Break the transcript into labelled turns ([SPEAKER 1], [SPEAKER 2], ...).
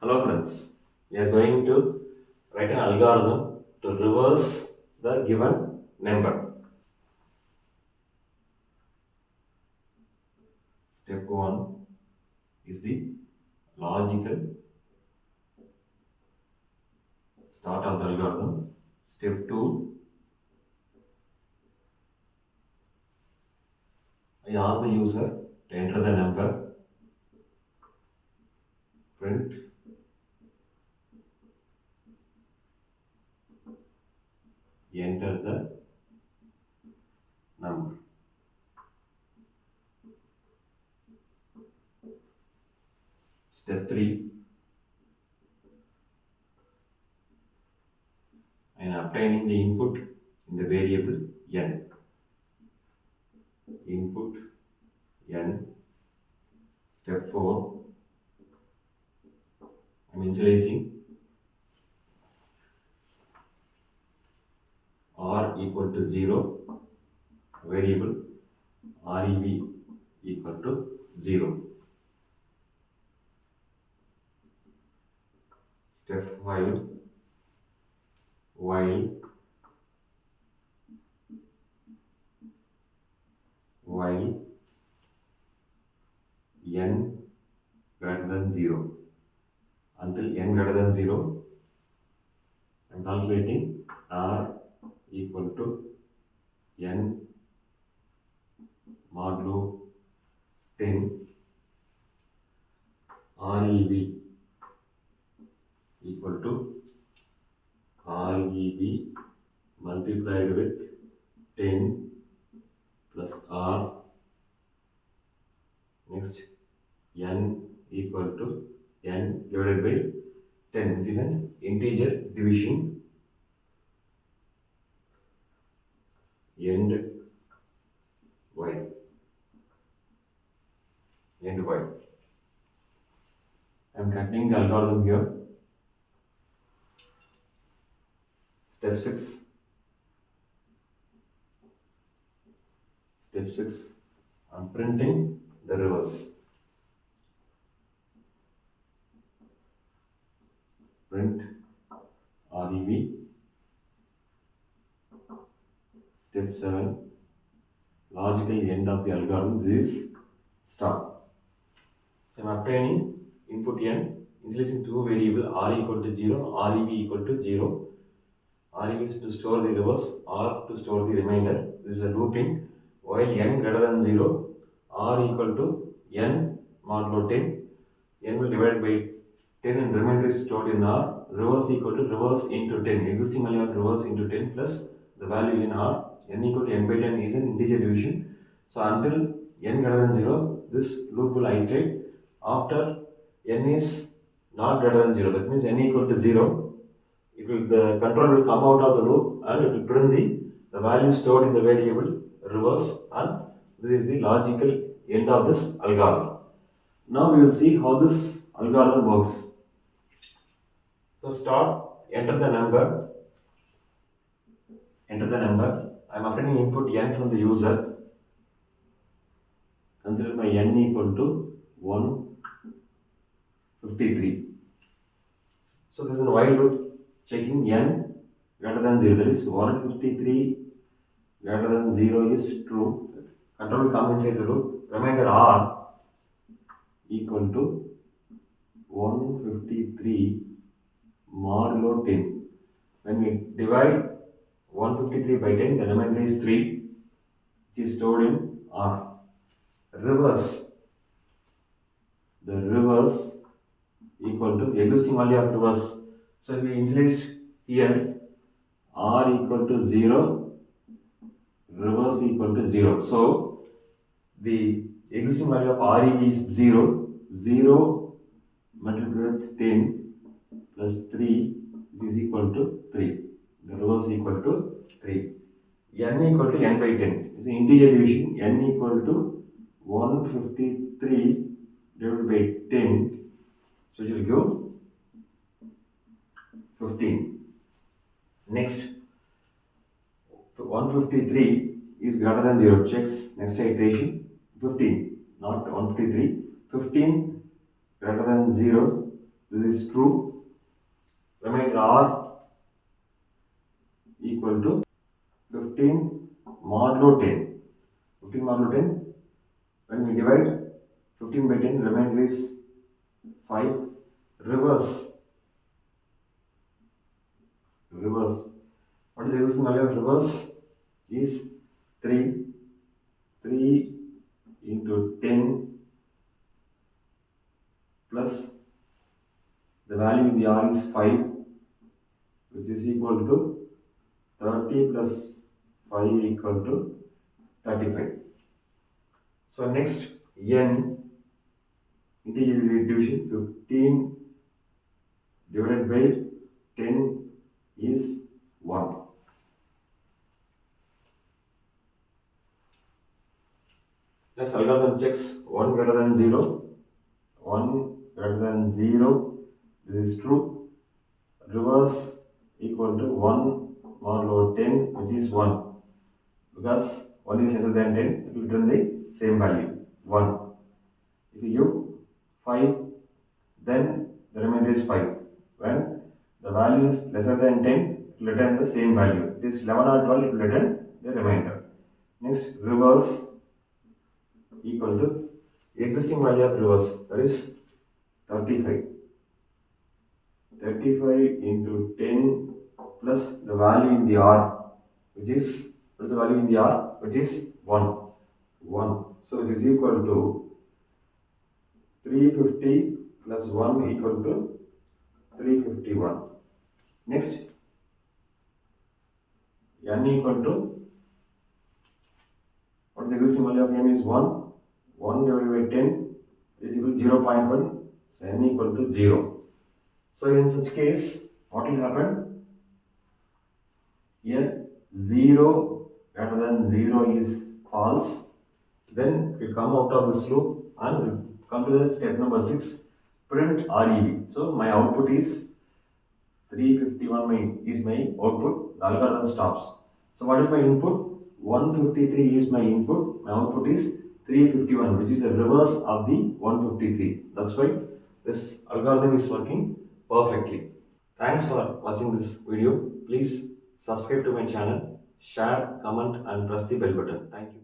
[SPEAKER 1] Hello friends, we are going to write an algorithm to reverse the given number. Step 1 is the logical start of the algorithm. Step 2, I ask the user to enter the number, print, enter the number. Step 3, I am obtaining the input in the variable n. Input n. Step 4, I am initializing r equal to 0, variable rev equal to 0. Step 5, while n greater than 0. Until n greater than 0, I am calculating r equal to n modulo 10 rev equal to rev multiplied with 10 plus r. Next, n equal to n divided by 10, which is an integer division. End y. End y. I am continuing the algorithm here. Step 6. Step 6. I am printing the reverse. Print rev. Step 7. Logical end of the algorithm. This is stop. So I am obtaining input n, initializing two variable r equal to 0, rev equal to 0. Rev is to store the reverse, r to store the remainder. This is a looping. While n greater than 0, r equal to n modulo 10. N will divide by 10 and remainder is stored in r. Reverse equal to reverse into 10. Existing value of reverse into 10 plus the value in r. N equal to n by 10 is an integer division. So until n greater than 0, this loop will iterate. After n is not greater than 0, that means n equal to 0, the control will come out of the loop and it will print the value stored in the variable reverse, and this is the logical end of this algorithm. Now we will see how this algorithm works. So start, enter the number. I am obtaining input n from the user. Consider my n equal to 153. So this is a while loop checking n greater than 0. That is 153 greater than 0 is true. Control will come inside the loop. Remainder r equal to 153 modulo 10. When we divide 153 by 10, the remainder is 3, which is stored in r. Reverse. The reverse equal to existing value of reverse. So we initialized here r equal to 0, reverse equal to 0. So the existing value of rev is 0. 0 multiplied with 10 plus 3, which is equal to 3. The reverse equal to 3. N equal to n by 10. It's an integer division. N equal to 153 divided by 10. So it will give 15. Next, 153 is greater than 0. Checks next iteration. 15, not 153. 15 greater than 0. This is true. Remainder R equal to 15 modulo 10. 15 modulo 10. When we divide 15 by 10, remainder is 5. Reverse. Reverse. What is the existing value of reverse? Is 3. 3 into 10 plus the value in the R is 5, which is equal to 30 plus 5 equal to 35. So next, n integer division 15 divided by 10 is 1. Next algorithm checks 1 greater than 0. 1 greater than 0. This is true. Reverse equal to 1 modulo 10, which is 1. Because 1 is lesser than 10, it will return the same value 1. If you give 5, then the remainder is 5. When the value is lesser than 10, it will return the same value. It is 11 or 12, it will return the remainder. Next, reverse equal to existing value of reverse, that is 35. 35 into 10 plus the value in the R, which is, what is the value in the R? Which is 1. 1. So it is equal to 350 plus 1 equal to 351. Next, n equal to, what is the existing value of n is 1. 1 divided by 10 is equal to 0.1. So n equal to 0. So in such case, what will happen? Here 0 greater than 0 is false. Then we come out of this loop and we come to the step number 6, print REV. So my output is 351 is my output. The algorithm stops. So what is my input? 153 is my input. My output is 351, which is the reverse of the 153. That's why this algorithm is working perfectly. Thanks for watching this video. Please subscribe to my channel, share, comment and press the bell button. Thank you.